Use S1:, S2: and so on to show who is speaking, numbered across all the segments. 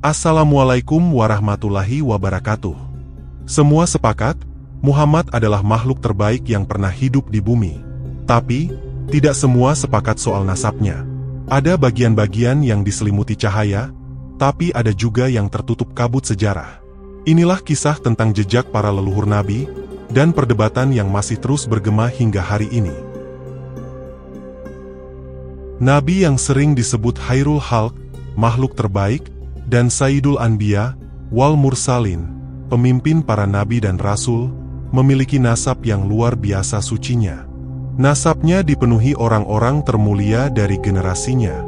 S1: Assalamualaikum warahmatullahi wabarakatuh. Semua sepakat, Muhammad adalah makhluk terbaik yang pernah hidup di bumi. Tapi, tidak semua sepakat soal nasabnya. Ada bagian-bagian yang diselimuti cahaya, tapi ada juga yang tertutup kabut sejarah. Inilah kisah tentang jejak para leluhur Nabi, dan perdebatan yang masih terus bergema hingga hari ini. Nabi yang sering disebut Khairul Khalq, makhluk terbaik, dan Sayyidul Anbiya, wal Mursalin, pemimpin para nabi dan rasul, memiliki nasab yang luar biasa sucinya. Nasabnya dipenuhi orang-orang termulia dari generasinya.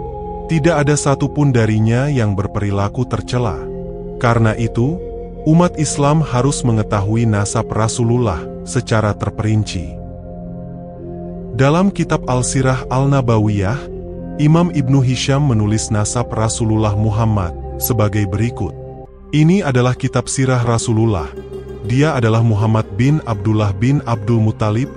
S1: Tidak ada satupun darinya yang berperilaku tercela. Karena itu, umat Islam harus mengetahui nasab Rasulullah secara terperinci. Dalam kitab Al-Sirah Al-Nabawiyah, Imam Ibnu Hisham menulis nasab Rasulullah Muhammad sebagai berikut. Ini adalah kitab sirah Rasulullah. Dia adalah Muhammad bin Abdullah bin Abdul Muttalib.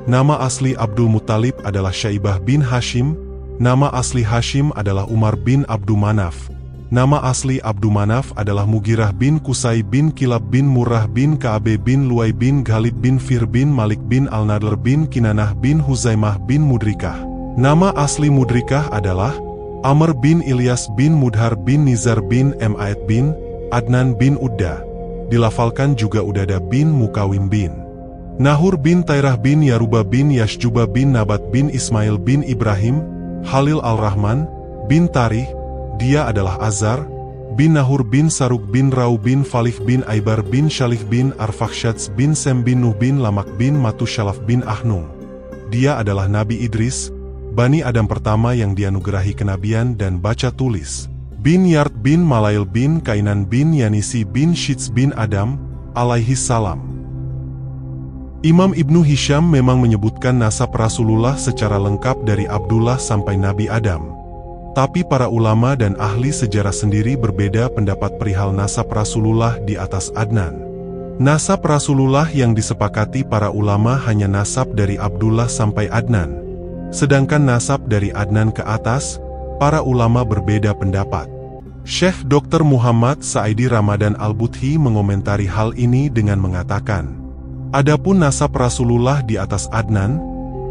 S1: Nama asli Abdul Muttalib adalah Syaibah bin Hashim. Nama asli Hashim adalah Umar bin Abdu Manaf. Nama asli Abdu Manaf adalah Mugirah bin Qusay bin Kilab bin Murrah bin Ka'ab bin Luay bin Ghalib bin Fir bin Malik bin Al-Nadr bin Kinanah bin Huzaimah bin Mudrikah. Nama asli Mudrikah adalah Amr bin Ilyas bin Mudhar bin Nizar bin Ma'id bin Adnan bin Udda. Dilafalkan juga Udada bin Mukawim bin Nahur bin Tairah bin Yaruba bin Yashjuba bin Nabat bin Ismail bin Ibrahim Halil al-Rahman bin Tarih. Dia adalah Azar bin Nahur bin Saruk bin Rau bin Falih bin Aibar bin Shalih bin Arfakhshads bin Sem bin Nuh bin Lamak bin Matushalaf bin Ahnum. Dia adalah Nabi Idris, Bani Adam pertama yang dianugerahi kenabian dan baca tulis, bin Yard bin Malail bin Kainan bin Yanisi bin Shits bin Adam, alaihi salam. Imam Ibnu Hisham memang menyebutkan nasab Rasulullah secara lengkap dari Abdullah sampai Nabi Adam. Tapi para ulama dan ahli sejarah sendiri berbeda pendapat perihal nasab Rasulullah di atas Adnan. Nasab Rasulullah yang disepakati para ulama hanya nasab dari Abdullah sampai Adnan. Sedangkan nasab dari Adnan ke atas, para ulama berbeda pendapat. Syekh Dr. Muhammad Sa'idi Ramadan Al-Buthi mengomentari hal ini dengan mengatakan, adapun nasab Rasulullah di atas Adnan,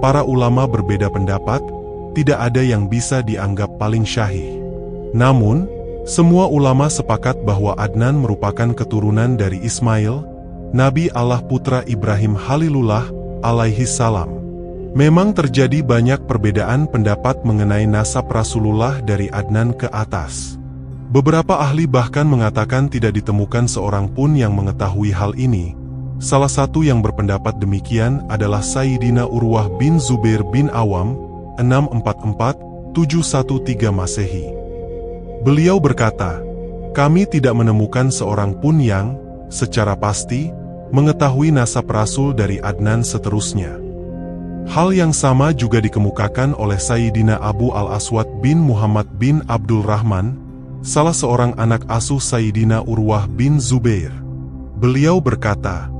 S1: para ulama berbeda pendapat, tidak ada yang bisa dianggap paling syahih. Namun, semua ulama sepakat bahwa Adnan merupakan keturunan dari Ismail, Nabi Allah putra Ibrahim Khalilullah, alaihi salam. Memang terjadi banyak perbedaan pendapat mengenai nasab Rasulullah dari Adnan ke atas. Beberapa ahli bahkan mengatakan tidak ditemukan seorang pun yang mengetahui hal ini. Salah satu yang berpendapat demikian adalah Sayyidina Urwah bin Zubair bin Awam, 644-713 Masehi. Beliau berkata, kami tidak menemukan seorang pun yang, secara pasti, mengetahui nasab Rasul dari Adnan seterusnya. Hal yang sama juga dikemukakan oleh Sayyidina Abu Al-Aswad bin Muhammad bin Abdul Rahman, salah seorang anak asuh Sayyidina Urwah bin Zubair. Beliau berkata,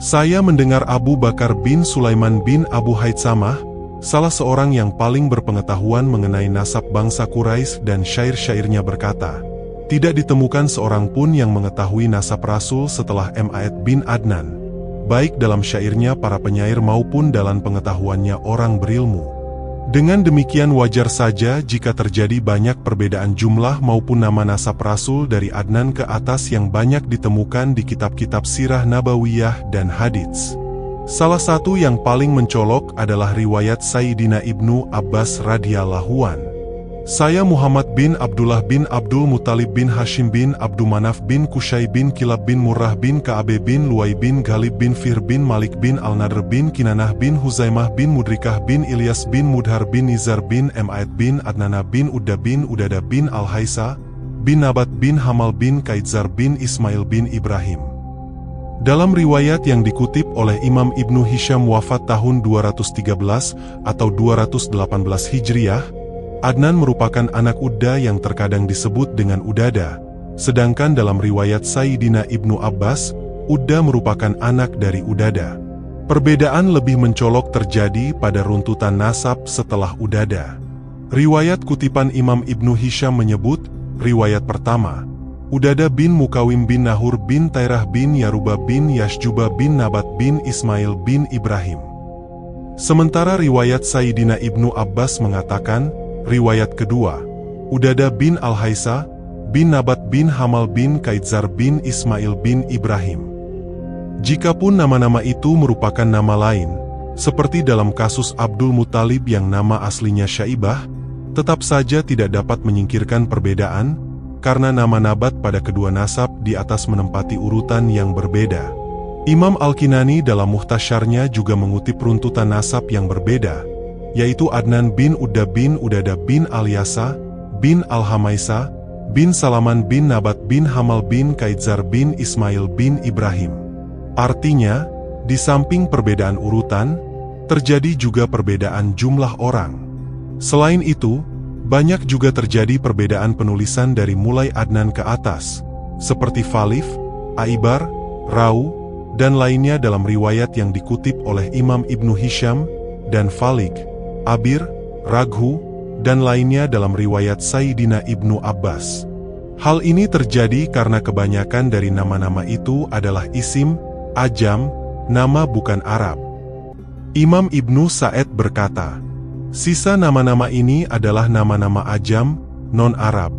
S1: saya mendengar Abu Bakar bin Sulaiman bin Abu Haitsamah, salah seorang yang paling berpengetahuan mengenai nasab bangsa Quraisy dan syair-syairnya berkata, tidak ditemukan seorang pun yang mengetahui nasab Rasul setelah Ma'id bin Adnan, baik dalam syairnya para penyair maupun dalam pengetahuannya orang berilmu. Dengan demikian wajar saja jika terjadi banyak perbedaan jumlah maupun nama nasab Rasul dari Adnan ke atas yang banyak ditemukan di kitab-kitab sirah Nabawiyah dan hadits. Salah satu yang paling mencolok adalah riwayat Sayyidina Ibnu Abbas radhiyallahu an. Saya Muhammad bin Abdullah bin Abdul Muttalib bin Hashim bin Abdu Manaf bin Qusay bin Kilab bin Murrah bin Ka'ab bin Luay bin Ghalib bin Fir bin Malik bin Al-Nadr bin Kinanah bin Huzaimah bin Mudrikah bin Ilyas bin Mudhar bin Nizar bin Ma'id bin Adnana bin Udda bin Udada bin Al-Haisa bin Nabat bin Hamal bin Kaitzar bin Ismail bin Ibrahim. Dalam riwayat yang dikutip oleh Imam Ibnu Hisham wafat tahun 213 atau 218 Hijriah, Adnan merupakan anak Udda yang terkadang disebut dengan Udada, sedangkan dalam riwayat Sayyidina Ibnu Abbas, Udda merupakan anak dari Udada. Perbedaan lebih mencolok terjadi pada runtutan nasab setelah Udada. Riwayat kutipan Imam Ibnu Hisham menyebut, riwayat pertama, Udada bin Mukawim bin Nahur bin Tairah bin Yaruba bin Yashjuba bin Nabat bin Ismail bin Ibrahim. Sementara riwayat Sayyidina Ibnu Abbas mengatakan, riwayat kedua, Udada bin Al-Haisa, bin Nabat bin Hamal bin Kaitzar bin Ismail bin Ibrahim. Jikapun nama-nama itu merupakan nama lain, seperti dalam kasus Abdul Muttalib yang nama aslinya Syaibah, tetap saja tidak dapat menyingkirkan perbedaan, karena nama Nabat pada kedua nasab di atas menempati urutan yang berbeda. Imam Al-Kinani dalam Muhtasyarnya juga mengutip runtutan nasab yang berbeda, yaitu Adnan bin Udada bin Al-Yasa, bin Al-Hamaisa, bin Salaman bin Nabat bin Hamal bin Kaitzar bin Ismail bin Ibrahim. Artinya, di samping perbedaan urutan, terjadi juga perbedaan jumlah orang. Selain itu, banyak juga terjadi perbedaan penulisan dari mulai Adnan ke atas, seperti Falif, Aibar, Rau, dan lainnya dalam riwayat yang dikutip oleh Imam Ibnu Hisham, dan Falik, Abir, Raghu, dan lainnya dalam riwayat Sayyidina Ibnu Abbas. Hal ini terjadi karena kebanyakan dari nama-nama itu adalah isim, ajam, nama bukan Arab. Imam Ibnu Sa'ed berkata, sisa nama-nama ini adalah nama-nama ajam, non-Arab.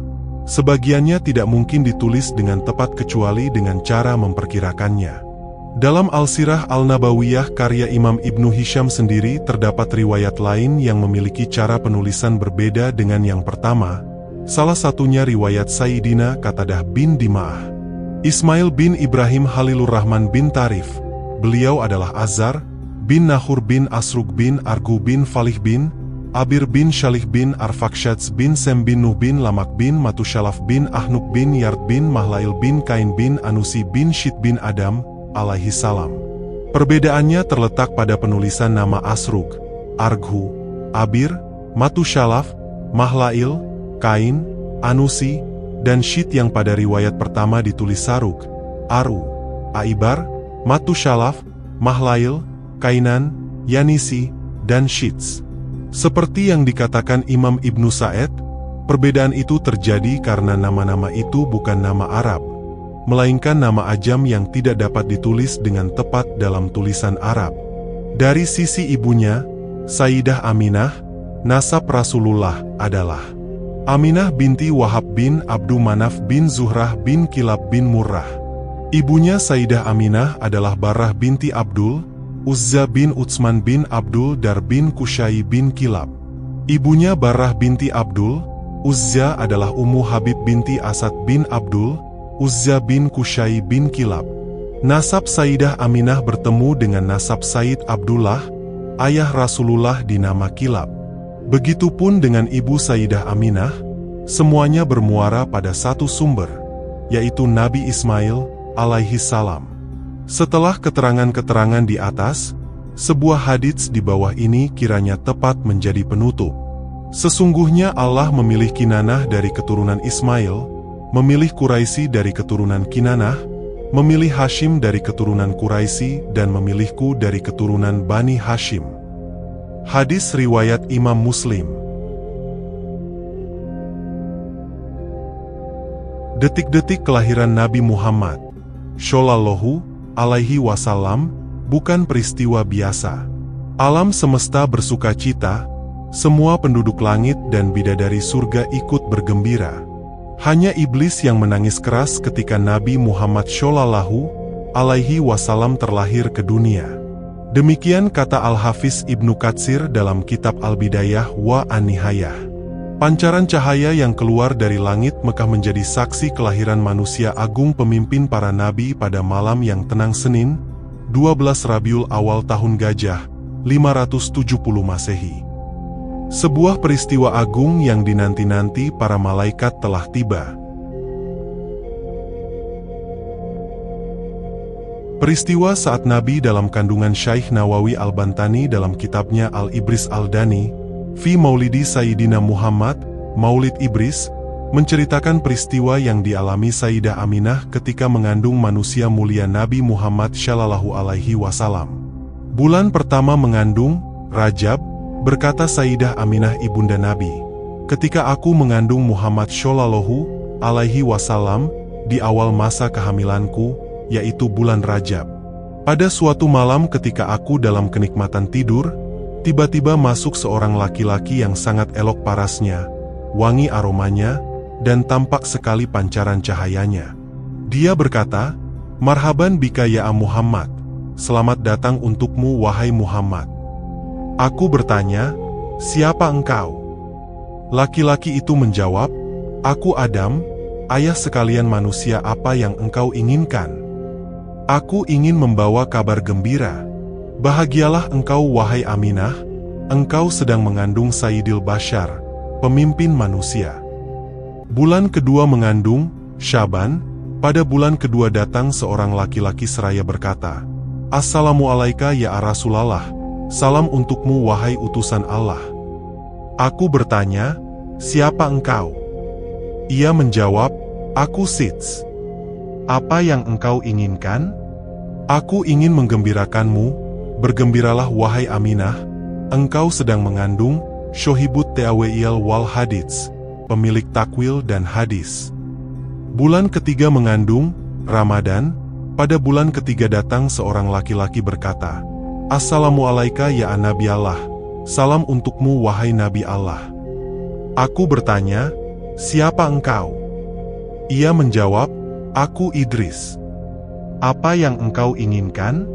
S1: Sebagiannya tidak mungkin ditulis dengan tepat kecuali dengan cara memperkirakannya. Dalam Al-Sirah Al-Nabawiyah karya Imam Ibnu Hisham sendiri terdapat riwayat lain yang memiliki cara penulisan berbeda dengan yang pertama, salah satunya riwayat Sayyidina Qatadah bin Dima'ah. Ismail bin Ibrahim Halilur Rahman bin Tarif, beliau adalah Azar, bin Nahur bin Asruk bin Argu bin Falih bin Abir bin Shalih bin Arfakshats bin Sem bin Nuh bin Lamak bin Matushalaf bin Ahnuk bin Yard bin Mahlail bin Kain bin Anusi bin Syid bin Adam, alaihi salam. Perbedaannya terletak pada penulisan nama Asruk, Arghu, Abir, Matushalaf, Mahlail, Kain, Anusi, dan Syid yang pada riwayat pertama ditulis Saruk, Aru, Aibar, Matushalaf, Mahlail, Kainan, Yanisi, dan Syits. Seperti yang dikatakan Imam Ibnu Sa'ed, perbedaan itu terjadi karena nama-nama itu bukan nama Arab, melainkan nama ajam yang tidak dapat ditulis dengan tepat dalam tulisan Arab. Dari sisi ibunya, Sayyidah Aminah, nasab Rasulullah adalah Aminah binti Wahab bin Abdu Manaf bin Zuhrah bin Kilab bin Murrah. Ibunya Sayyidah Aminah adalah Barrah binti Abdul, Uzza bin Utsman bin Abdul Dar bin Kusyai bin Kilab. Ibunya Barrah binti Abdul, Uzza adalah Ummu Habib binti Asad bin Abdul, Uzza bin Kusyai bin Kilab. Nasab Sayyidah Aminah bertemu dengan nasab Sayyid Abdullah, ayah Rasulullah di nama Kilab. Begitupun dengan ibu Sayyidah Aminah, semuanya bermuara pada satu sumber, yaitu Nabi Ismail, alaihi salam. Setelah keterangan-keterangan di atas, sebuah hadits di bawah ini kiranya tepat menjadi penutup. Sesungguhnya Allah memilih Kinanah dari keturunan Ismail, memilih Quraisy dari keturunan Kinanah, memilih Hashim dari keturunan Quraisy, dan memilihku dari keturunan Bani Hashim. Hadis riwayat Imam Muslim. Detik-detik kelahiran Nabi Muhammad Shallallahu alaihi wasallam bukan peristiwa biasa. Alam semesta bersuka cita, semua penduduk langit dan bidadari surga ikut bergembira. Hanya iblis yang menangis keras ketika Nabi Muhammad Shallallahu alaihi wasallam terlahir ke dunia. Demikian kata Al-Hafiz Ibnu Katsir dalam kitab Al-Bidayah wa An-Nihayah. Pancaran cahaya yang keluar dari langit Mekah menjadi saksi kelahiran manusia agung pemimpin para nabi pada malam yang tenang Senin, 12 Rabiul Awal tahun Gajah, 570 Masehi. Sebuah peristiwa agung yang dinanti-nanti para malaikat telah tiba. Peristiwa saat Nabi dalam kandungan Syekh Nawawi Al-Bantani dalam kitabnya Al-Ibris Al-Dani, Fi Maulidi Sayyidina Muhammad, Maulid Ibris, menceritakan peristiwa yang dialami Sayyidah Aminah ketika mengandung manusia mulia Nabi Muhammad Shallallahu alaihi wasallam. Bulan pertama mengandung, Rajab, berkata Sayyidah Aminah ibunda Nabi, ketika aku mengandung Muhammad Shallallahu alaihi wasallam, di awal masa kehamilanku, yaitu bulan Rajab. Pada suatu malam ketika aku dalam kenikmatan tidur, tiba-tiba masuk seorang laki-laki yang sangat elok parasnya, wangi aromanya, dan tampak sekali pancaran cahayanya. Dia berkata, "Marhaban bika ya Muhammad, selamat datang untukmu wahai Muhammad." Aku bertanya, "Siapa engkau?" Laki-laki itu menjawab, "Aku Adam, ayah sekalian manusia, apa yang engkau inginkan?" "Aku ingin membawa kabar gembira. Bahagialah engkau wahai Aminah, engkau sedang mengandung Sayyidil Bashar, pemimpin manusia." Bulan kedua mengandung, Syaban. Pada bulan kedua datang seorang laki-laki seraya berkata, "Assalamualaikum ya Rasulullah, salam untukmu wahai utusan Allah." Aku bertanya, "Siapa engkau?" Ia menjawab, "Aku Sits." "Apa yang engkau inginkan?" "Aku ingin menggembirakanmu, bergembiralah wahai Aminah, engkau sedang mengandung Syohibut Ta'wil wal Hadits, pemilik takwil dan hadis." Bulan ketiga mengandung, Ramadan. Pada bulan ketiga datang seorang laki-laki berkata, "Assalamualaikum ya Nabi Allah, salam untukmu wahai Nabi Allah." Aku bertanya, "Siapa engkau?" Ia menjawab, "Aku Idris." "Apa yang engkau inginkan?"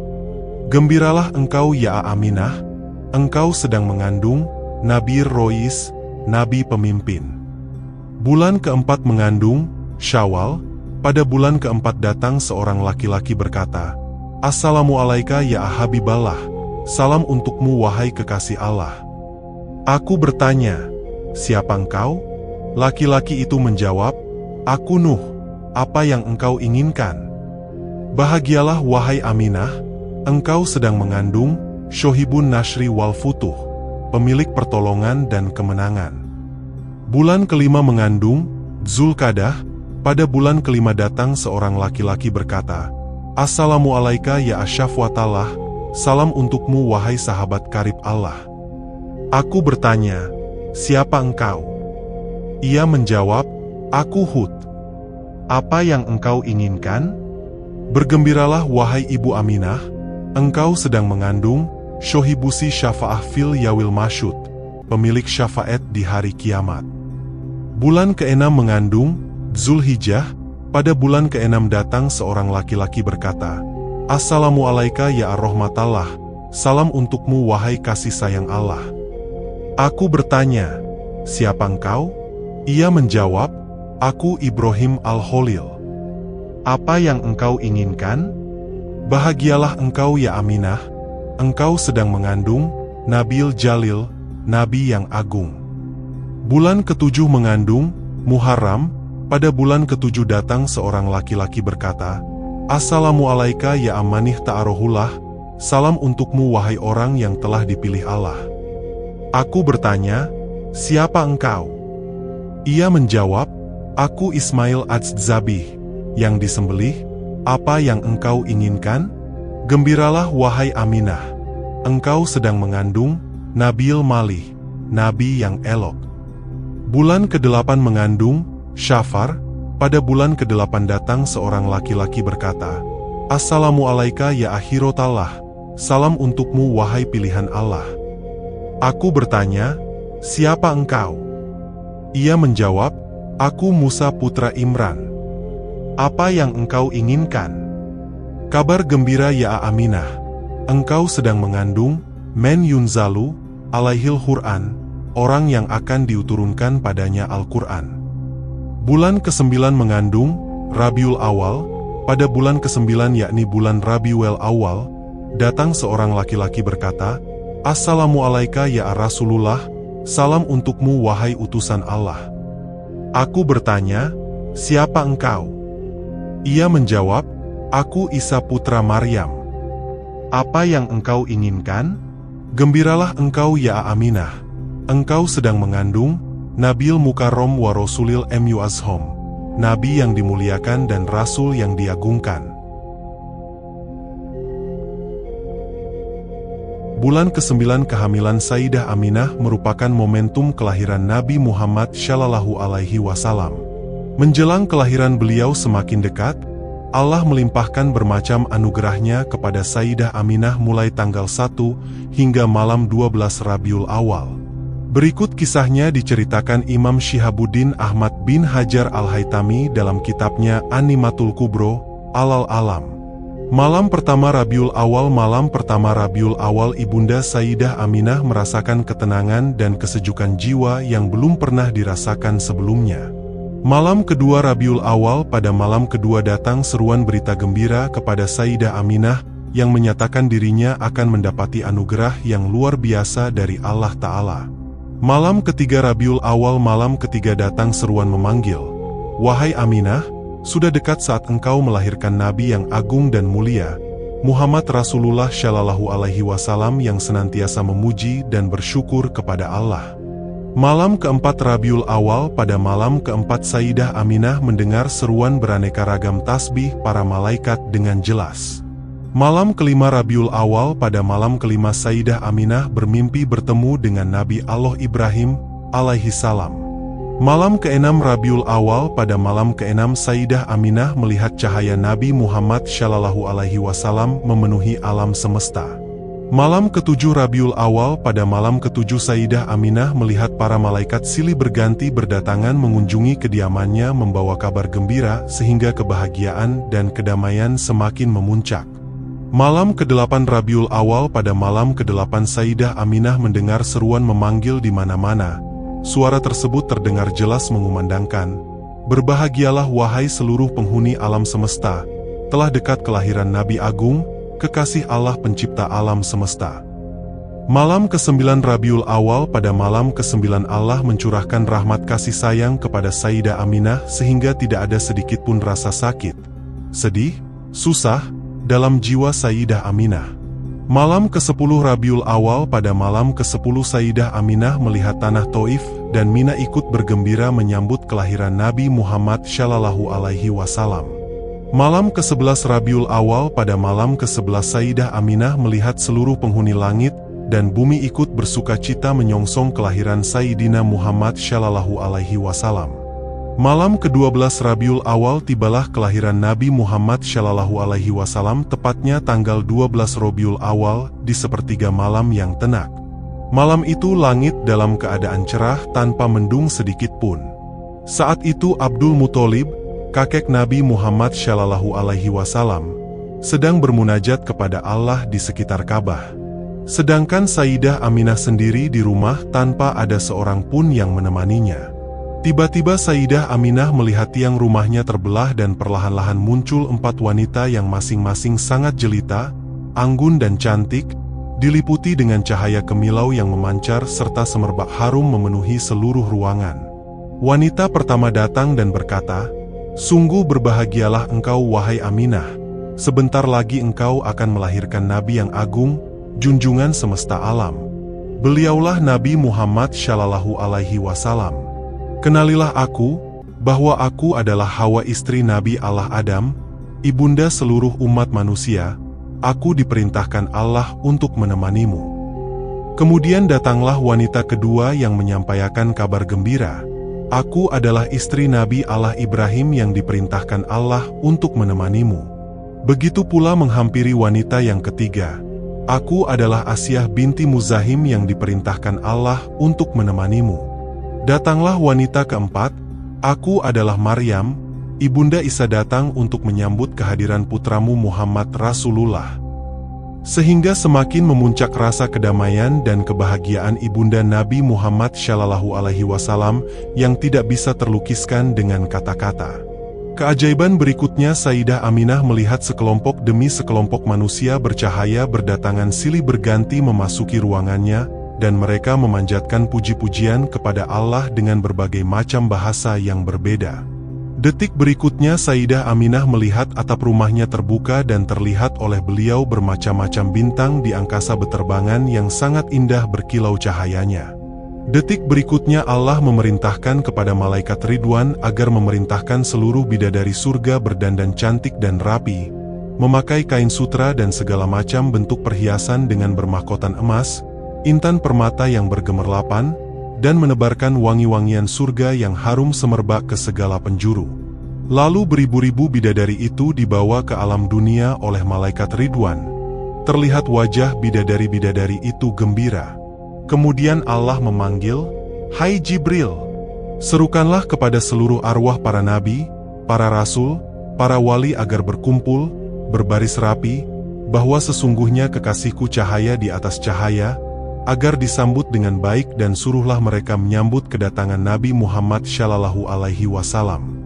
S1: "Gembiralah engkau ya Aminah, engkau sedang mengandung Nabi Rois, Nabi pemimpin." Bulan keempat mengandung, Syawal. Pada bulan keempat datang seorang laki-laki berkata, "Assalamualaikum ya Habiballah, salam untukmu wahai kekasih Allah." Aku bertanya, "Siapa engkau?" Laki-laki itu menjawab, "Aku Nuh, apa yang engkau inginkan?" "Bahagialah wahai Aminah, engkau sedang mengandung Syohibun Nashri wal Futuh, pemilik pertolongan dan kemenangan." Bulan kelima mengandung, Zulkadah. Pada bulan kelima datang seorang laki-laki berkata, "Assalamualaikum ya Asyafwatallah, salam untukmu wahai sahabat karib Allah." Aku bertanya, "Siapa engkau?" Ia menjawab, "Aku Hud." "Apa yang engkau inginkan?" "Bergembiralah wahai ibu Aminah, engkau sedang mengandung Syohibusi Syafa'ah fil Yawil Masyud, pemilik syafaat di hari kiamat." Bulan keenam mengandung, Zulhijjah. Pada bulan keenam datang seorang laki-laki berkata, "Assalamualaikum ya Ar-Rahmatallah, salam untukmu wahai kasih sayang Allah." Aku bertanya, "Siapa engkau?" Ia menjawab, "Aku Ibrahim Al-Khalil." "Apa yang engkau inginkan?" "Bahagialah engkau ya Aminah, engkau sedang mengandung Nabil Jalil, Nabi yang agung." Bulan ketujuh mengandung, Muharram. Pada bulan ketujuh datang seorang laki-laki berkata, "Assalamualaikum ya Amanih Ta'arohullah, salam untukmu wahai orang yang telah dipilih Allah." Aku bertanya, "Siapa engkau?" Ia menjawab, "Aku Ismail Adzabih, yang disembelih. Apa yang engkau inginkan?" "Gembiralah wahai Aminah, engkau sedang mengandung Nabil Malih, Nabi yang elok." Bulan ke-8 mengandung, Syafar. Pada bulan ke-8 datang seorang laki-laki berkata, "Assalamualaikum ya Akhirotallah, salam untukmu wahai pilihan Allah." Aku bertanya, "Siapa engkau?" Ia menjawab, "Aku Musa putra Imran." "Apa yang engkau inginkan?" "Kabar gembira ya Aminah, engkau sedang mengandung Men Yunzalu alaihil Qur'an, orang yang akan diturunkan padanya Al-Quran." Bulan ke-9 mengandung, Rabiul Awal. Pada bulan ke-9 yakni bulan Rabiul Awal, datang seorang laki-laki berkata, "Assalamualaikum ya Rasulullah, salam untukmu wahai utusan Allah." Aku bertanya, "Siapa engkau?" Ia menjawab, "Aku Isa putra Maryam." "Apa yang engkau inginkan?" "Gembiralah engkau ya Aminah, engkau sedang mengandung Nabil Mukarrom wa Rasulil Mu'azzam, Nabi yang dimuliakan dan Rasul yang diagungkan." Bulan ke-9 kehamilan Sayyidah Aminah merupakan momentum kelahiran Nabi Muhammad Shallallahu Alaihi Wasallam. Menjelang kelahiran beliau semakin dekat, Allah melimpahkan bermacam anugerahnya kepada Sayyidah Aminah mulai tanggal 1 hingga malam 12 Rabiul Awal. Berikut kisahnya diceritakan Imam Syihabuddin Ahmad bin Hajar Al-Haytami dalam kitabnya An-Ni'matul Kubro, Alal Alam. Malam pertama Rabiul Awal Ibunda Sayyidah Aminah merasakan ketenangan dan kesejukan jiwa yang belum pernah dirasakan sebelumnya. Malam kedua Rabiul Awal, pada malam kedua datang seruan berita gembira kepada Sayyidah Aminah yang menyatakan dirinya akan mendapati anugerah yang luar biasa dari Allah Ta'ala. Malam ketiga Rabiul Awal, malam ketiga datang seruan memanggil, "Wahai Aminah, sudah dekat saat engkau melahirkan Nabi yang agung dan mulia, Muhammad Rasulullah Shallallahu Alaihi Wasallam yang senantiasa memuji dan bersyukur kepada Allah." Malam keempat Rabiul Awal, pada malam keempat Sayyidah Aminah mendengar seruan beraneka ragam tasbih para malaikat dengan jelas. Malam kelima Rabiul Awal, pada malam kelima Sayyidah Aminah bermimpi bertemu dengan Nabi Allah Ibrahim alaihi salam. Malam keenam Rabiul Awal, pada malam keenam Sayyidah Aminah melihat cahaya Nabi Muhammad Shallallahu Alaihi Wasallam memenuhi alam semesta. Malam ketujuh Rabiul Awal, pada malam ketujuh Sayyidah Aminah melihat para malaikat silih berganti berdatangan mengunjungi kediamannya membawa kabar gembira sehingga kebahagiaan dan kedamaian semakin memuncak. Malam ke-8 Rabiul Awal, pada malam ke-8 Sayyidah Aminah mendengar seruan memanggil di mana-mana. Suara tersebut terdengar jelas mengumandangkan, "Berbahagialah wahai seluruh penghuni alam semesta, telah dekat kelahiran Nabi Agung, kekasih Allah pencipta alam semesta." Malam ke-9 Rabiul Awal, pada malam ke-9 Allah mencurahkan rahmat kasih sayang kepada Sayyidah Aminah sehingga tidak ada sedikit pun rasa sakit, sedih, susah dalam jiwa Sayyidah Aminah. Malam ke-10 Rabiul Awal, pada malam ke-10 Sayyidah Aminah melihat tanah Taif dan Mina ikut bergembira menyambut kelahiran Nabi Muhammad Shallallahu Alaihi Wasallam. Malam ke-11 Rabiul Awal, pada malam ke-11 Sayyidah Aminah melihat seluruh penghuni langit dan bumi ikut bersuka cita menyongsong kelahiran Sayyidina Muhammad Shallallahu Alaihi Wasallam. Malam ke-12 Rabiul Awal tibalah kelahiran Nabi Muhammad Shallallahu Alaihi Wasallam, tepatnya tanggal 12 Rabiul Awal di sepertiga malam yang tenak. Malam itu langit dalam keadaan cerah tanpa mendung sedikit pun. Saat itu Abdul Muthalib, kakek Nabi Muhammad Shallallahu Alaihi Wasallam, sedang bermunajat kepada Allah di sekitar Ka'bah. Sedangkan Sayyidah Aminah sendiri di rumah tanpa ada seorang pun yang menemaninya. Tiba-tiba Sayyidah Aminah melihat tiang rumahnya terbelah dan perlahan-lahan muncul 4 wanita yang masing-masing sangat jelita, anggun dan cantik, diliputi dengan cahaya kemilau yang memancar serta semerbak harum memenuhi seluruh ruangan. Wanita pertama datang dan berkata, "Sungguh berbahagialah engkau wahai Aminah, sebentar lagi engkau akan melahirkan Nabi yang agung, junjungan semesta alam. Beliaulah Nabi Muhammad Shallallahu Alaihi Wasallam. Kenalilah aku, bahwa aku adalah Hawa istri Nabi Allah Adam, ibunda seluruh umat manusia. Aku diperintahkan Allah untuk menemanimu." Kemudian datanglah wanita kedua yang menyampaikan kabar gembira, "Aku adalah istri Nabi Allah Ibrahim yang diperintahkan Allah untuk menemanimu." Begitu pula menghampiri wanita yang ketiga, "Aku adalah Asyah binti Muzahim yang diperintahkan Allah untuk menemanimu." Datanglah wanita keempat, "Aku adalah Maryam, ibunda Isa datang untuk menyambut kehadiran putramu Muhammad Rasulullah." Sehingga semakin memuncak rasa kedamaian dan kebahagiaan ibunda Nabi Muhammad Shallallahu Alaihi Wasallam yang tidak bisa terlukiskan dengan kata-kata. Keajaiban berikutnya Sayyidah Aminah melihat sekelompok demi sekelompok manusia bercahaya berdatangan silih berganti memasuki ruangannya, dan mereka memanjatkan puji-pujian kepada Allah dengan berbagai macam bahasa yang berbeda. Detik berikutnya Sayyidah Aminah melihat atap rumahnya terbuka dan terlihat oleh beliau bermacam-macam bintang di angkasa beterbangan yang sangat indah berkilau cahayanya. Detik berikutnya Allah memerintahkan kepada malaikat Ridwan agar memerintahkan seluruh bidadari surga berdandan cantik dan rapi, memakai kain sutra dan segala macam bentuk perhiasan dengan bermahkotan emas, intan permata yang bergemerlapan, dan menebarkan wangi-wangian surga yang harum semerbak ke segala penjuru. Lalu beribu-ribu bidadari itu dibawa ke alam dunia oleh malaikat Ridwan. Terlihat wajah bidadari-bidadari itu gembira. Kemudian Allah memanggil, "Hai Jibril, serukanlah kepada seluruh arwah para nabi, para rasul, para wali agar berkumpul, berbaris rapi, bahwa sesungguhnya kekasihku cahaya di atas cahaya, agar disambut dengan baik dan suruhlah mereka menyambut kedatangan Nabi Muhammad Shallallahu Alaihi Wasallam.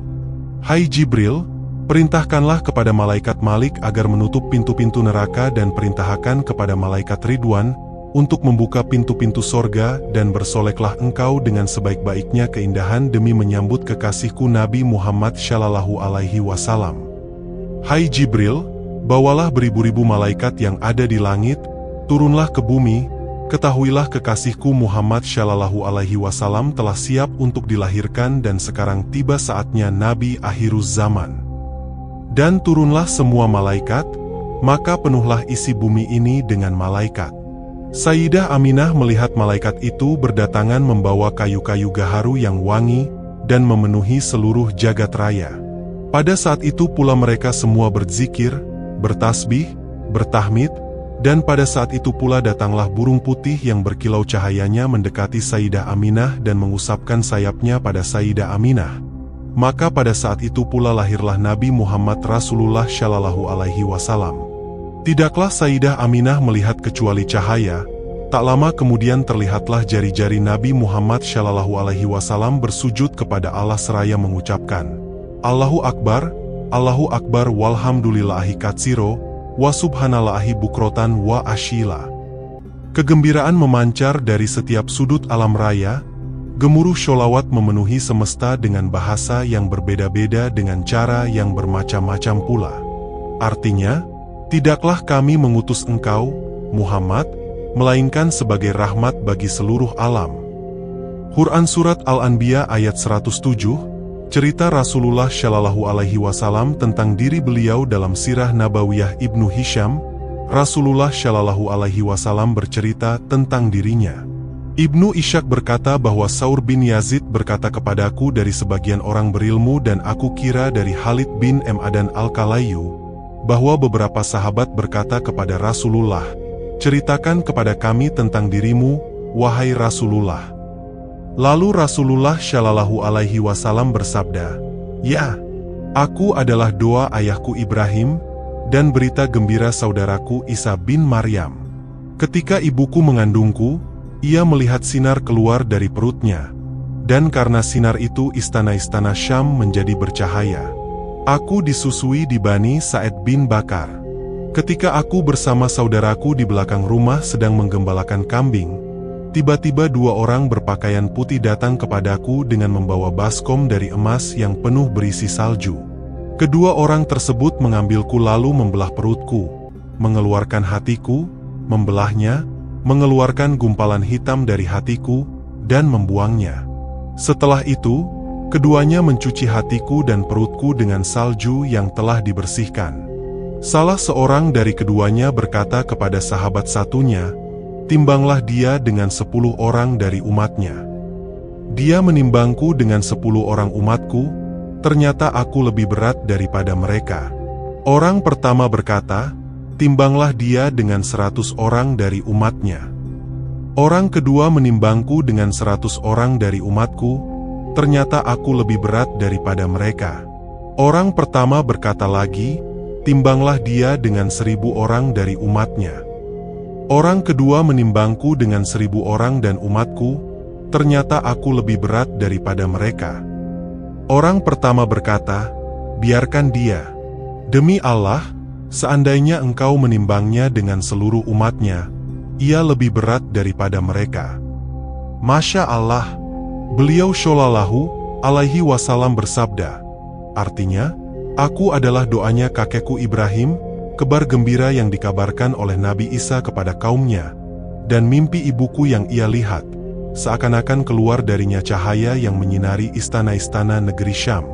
S1: Hai Jibril, perintahkanlah kepada malaikat Malik agar menutup pintu-pintu neraka dan perintahkan kepada malaikat Ridwan untuk membuka pintu-pintu sorga dan bersoleklah engkau dengan sebaik-baiknya keindahan demi menyambut kekasihku Nabi Muhammad Shallallahu Alaihi Wasallam. Hai Jibril, bawalah beribu-ribu malaikat yang ada di langit, turunlah ke bumi. Ketahuilah kekasihku Muhammad Shallallahu Alaihi Wasallam telah siap untuk dilahirkan dan sekarang tiba saatnya Nabi akhiruz zaman. Dan turunlah semua malaikat, maka penuhlah isi bumi ini dengan malaikat. Sayyidah Aminah melihat malaikat itu berdatangan membawa kayu-kayu gaharu yang wangi dan memenuhi seluruh jagat raya. Pada saat itu pula mereka semua berzikir, bertasbih, bertahmid, dan pada saat itu pula datanglah burung putih yang berkilau cahayanya mendekati Sayyidah Aminah dan mengusapkan sayapnya pada Sayyidah Aminah. Maka pada saat itu pula lahirlah Nabi Muhammad Rasulullah Shallallahu Alaihi Wasallam. Tidaklah Sayyidah Aminah melihat kecuali cahaya, tak lama kemudian terlihatlah jari-jari Nabi Muhammad Shallallahu Alaihi Wasallam bersujud kepada Allah seraya mengucapkan, Allahu Akbar, walhamdulillahi katsiro, wa subhanallahi bukrotan wa asyila. Kegembiraan memancar dari setiap sudut alam raya, gemuruh sholawat memenuhi semesta dengan bahasa yang berbeda-beda dengan cara yang bermacam-macam pula. Artinya, tidaklah kami mengutus engkau, Muhammad, melainkan sebagai rahmat bagi seluruh alam. Quran Surat Al-Anbiya ayat 107, cerita Rasulullah Shallallahu Alaihi Wasallam tentang diri beliau dalam sirah Nabawiyah Ibnu Hisham. Rasulullah Shallallahu Alaihi Wasallam bercerita tentang dirinya. Ibnu Ishaq berkata bahwa Saur bin Yazid berkata kepadaku dari sebagian orang berilmu dan aku kira dari Khalid bin Ma'dan Al-Kalayu, bahwa beberapa sahabat berkata kepada Rasulullah, ceritakan kepada kami tentang dirimu, wahai Rasulullah. Lalu Rasulullah Shallallahu Alaihi Wasallam bersabda, ya, aku adalah doa ayahku Ibrahim, dan berita gembira saudaraku Isa bin Maryam. Ketika ibuku mengandungku, ia melihat sinar keluar dari perutnya, dan karena sinar itu istana-istana Syam menjadi bercahaya. Aku disusui di Bani Sa'id bin Bakar. Ketika aku bersama saudaraku di belakang rumah sedang menggembalakan kambing, tiba-tiba dua orang berpakaian putih datang kepadaku dengan membawa baskom dari emas yang penuh berisi salju. Kedua orang tersebut mengambilku lalu membelah perutku, mengeluarkan hatiku, membelahnya, mengeluarkan gumpalan hitam dari hatiku, dan membuangnya. Setelah itu, keduanya mencuci hatiku dan perutku dengan salju yang telah dibersihkan. Salah seorang dari keduanya berkata kepada sahabat satunya, timbanglah dia dengan 10 orang dari umatnya. Dia menimbangku dengan 10 orang umatku, ternyata aku lebih berat daripada mereka. Orang pertama berkata, timbanglah dia dengan 100 orang dari umatnya. Orang kedua menimbangku dengan 100 orang dari umatku, ternyata aku lebih berat daripada mereka. Orang pertama berkata lagi, timbanglah dia dengan 1000 orang dari umatnya. Orang kedua menimbangku dengan 1000 orang dan umatku, ternyata aku lebih berat daripada mereka. Orang pertama berkata, biarkan dia. Demi Allah, seandainya engkau menimbangnya dengan seluruh umatnya, ia lebih berat daripada mereka. Masya Allah, beliau Shallallahu Alaihi Wasallam bersabda, artinya, aku adalah doanya kakekku Ibrahim, kabar gembira yang dikabarkan oleh Nabi Isa kepada kaumnya, dan mimpi ibuku yang ia lihat, seakan-akan keluar darinya cahaya yang menyinari istana-istana negeri Syam.